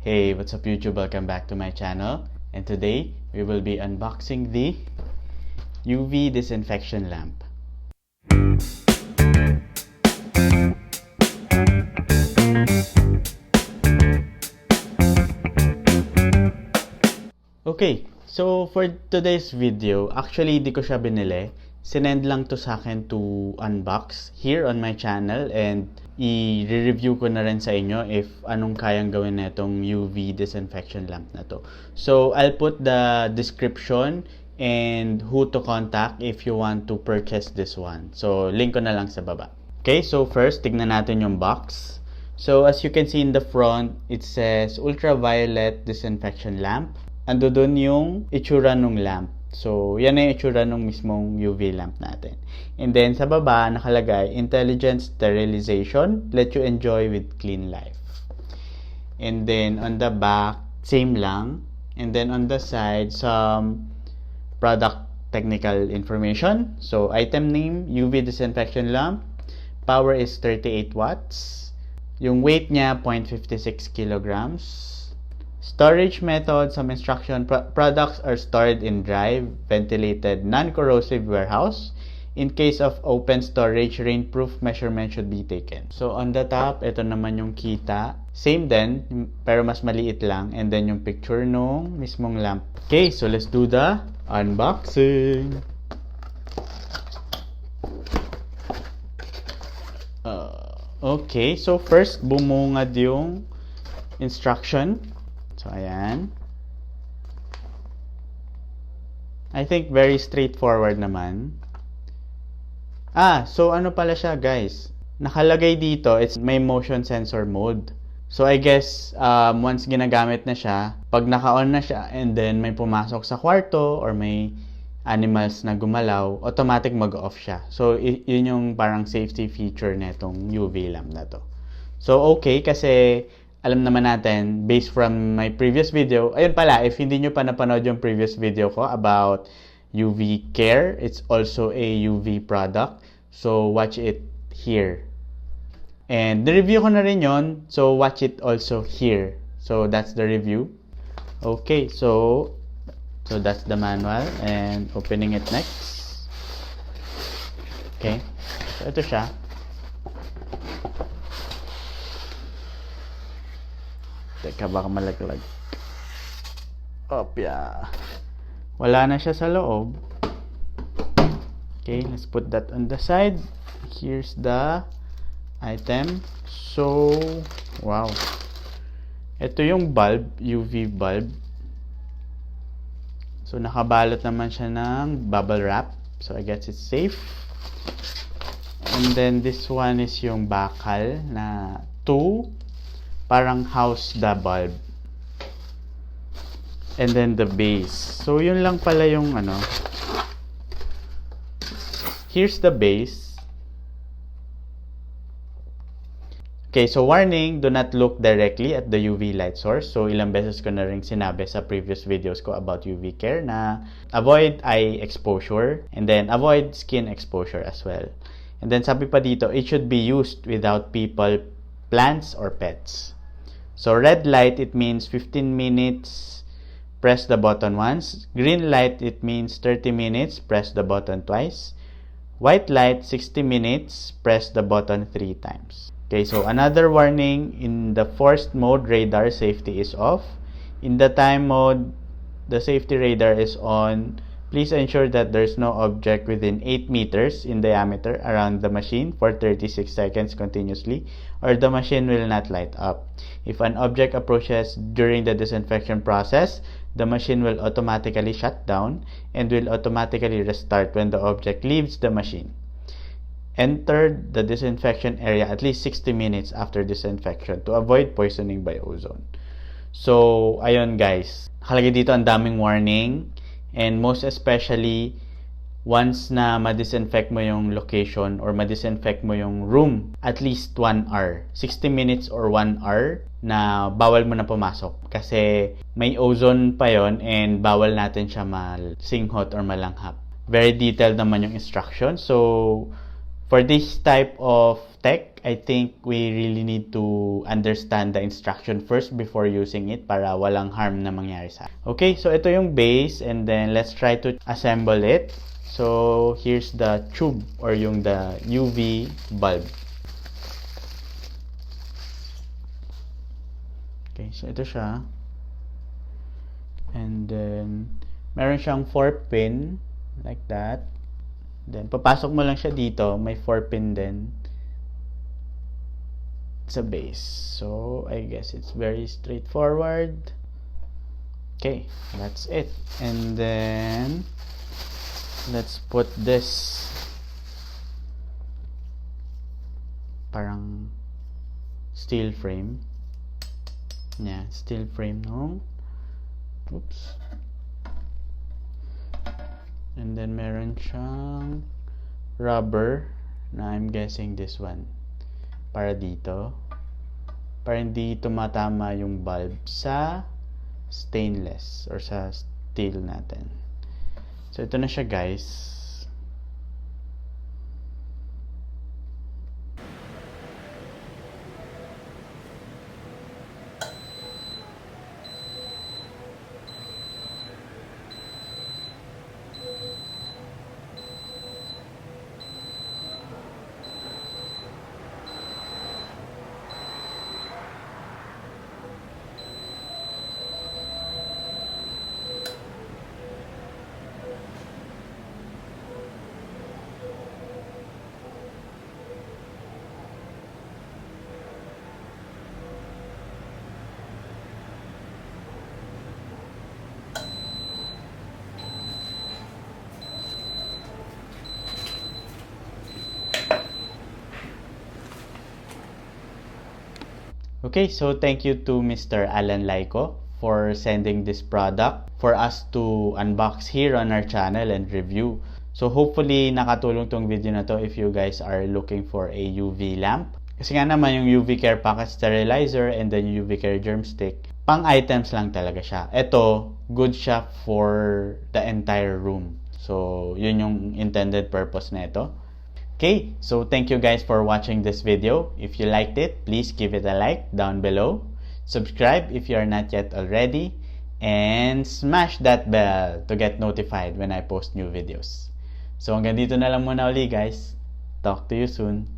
Hey, what's up YouTube? Welcome back to my channel. And today, we will be unboxing the UV disinfection lamp. Okay, so for today's video, actually di ko siya binili. Sinend lang to sa akin to unbox here on my channel and i-review ko na rin sa inyo if anong kayang gawin na itong UV disinfection lamp na to. So, I'll put the description and who to contact if you want to purchase this one. So, link ko na lang sa baba. Okay, so first, tignan natin yung box. So, as you can see in the front, it says ultraviolet disinfection lamp. Ando dun yung itsura ng lamp. So, yan na yung itsura ng mismong UV lamp natin. And then, sa baba, nakalagay, intelligent sterilization, let you enjoy with clean life. And then, on the back, same lang. And then, on the side, some product technical information. So, item name, UV disinfection lamp. Power is 38 watts. Yung weight niya, 0.56 kilograms. Storage method, some instruction. Products are stored in dry, ventilated, non-corrosive warehouse. In case of open storage, rainproof measurement should be taken. So, on the top, ito naman yung kita. Same din, pero mas maliit lang. And then yung picture nung mismong lamp. Okay, so let's do the unboxing. Okay, so first, bumungad yung instruction. So, ayan. I think very straightforward naman. So ano pala siya, guys? Nakalagay dito, may motion sensor mode. So, I guess, once ginagamit na siya, pag naka-on na siya, and then may pumasok sa kwarto, or may animals na gumalaw, automatic mag-off siya. So, yun yung parang safety feature netong UV lamp na to. So, okay, kasi alam naman natin, based from my previous video, ayun pala, if hindi nyo pa napanood yung previous video ko about UV care, it's also a UV product. So, watch it here. And, the-review ko na rin yun, so watch it also here. So, that's the review. Okay, so that's the manual, and opening it next. Okay, so ito siya. Teka, baka malaglag. Opya. Wala na siya sa loob. Okay, let's put that on the side. Here's the item. So, wow. Ito yung bulb, UV bulb. So, nakabalot naman siya ng bubble wrap. So, I guess it's safe. And then, this one is yung bakal na 2. Parang house the bulb. And then the base. So, yun lang pala yung ano. Here's the base. Okay, so warning, do not look directly at the UV light source. So, ilang beses ko na rin sinabi sa previous videos ko about UV care na avoid eye exposure and then avoid skin exposure as well. And then sabi pa dito, it should be used without people, plants, or pets. So, red light, it means 15 minutes, press the button once. Green light, it means 30 minutes, press the button twice. White light, 60 minutes, press the button 3 times. Okay, so another warning, in the forced mode, radar safety is off. In the time mode, the safety radar is on. Please ensure that there's no object within 8 meters in diameter around the machine for 36 seconds continuously, or the machine will not light up. If an object approaches during the disinfection process, the machine will automatically shut down and will automatically restart when the object leaves the machine. Enter the disinfection area at least 60 minutes after disinfection to avoid poisoning by ozone. So, ayun guys. Nakalagay dito ang daming warning. And most especially, once na ma-disinfect mo yung location or ma-disinfect mo yung room, at least 1 hour. 60 minutes or 1 hour na bawal mo na pumasok. Kasi may ozone pa yon and bawal natin siya masinghot or malanghap. Very detailed naman yung instruction. So, For this type of tech, I think we really need to understand the instruction first before using it para walang harm na mangyari sa atin. Okay, so ito yung base and then let's try to assemble it. So here's the tube or yung the UV bulb. Okay, so ito siya. And then meron siyang 4 pin like that. Then papasok mo lang siya dito, may 4 pin din sa base. So I guess it's very straightforward. Okay, that's it. And then let's put this parang steel frame. Yeah, steel frame, no? Oops. And then meron siyang rubber na I'm guessing this one para dito, para hindi tumatama yung bulb sa stainless or sa steel natin. So ito na siya, guys. Okay, so thank you to Mr. Allan Layco for sending this product for us to unbox here on our channel and review. So hopefully nakatulong tong video na to if you guys are looking for a UV lamp. Kasi nga naman yung UV Care Pocket Sterilizer and then UV Care Germ Stick, pang items lang talaga siya. Ito, good siya for the entire room. So yun yung intended purpose na ito. Okay, so thank you guys for watching this video. If you liked it, please give it a like down below. Subscribe if you are not yet already. And smash that bell to get notified when I post new videos. So hanggang dito na lang muna uli, guys. Talk to you soon.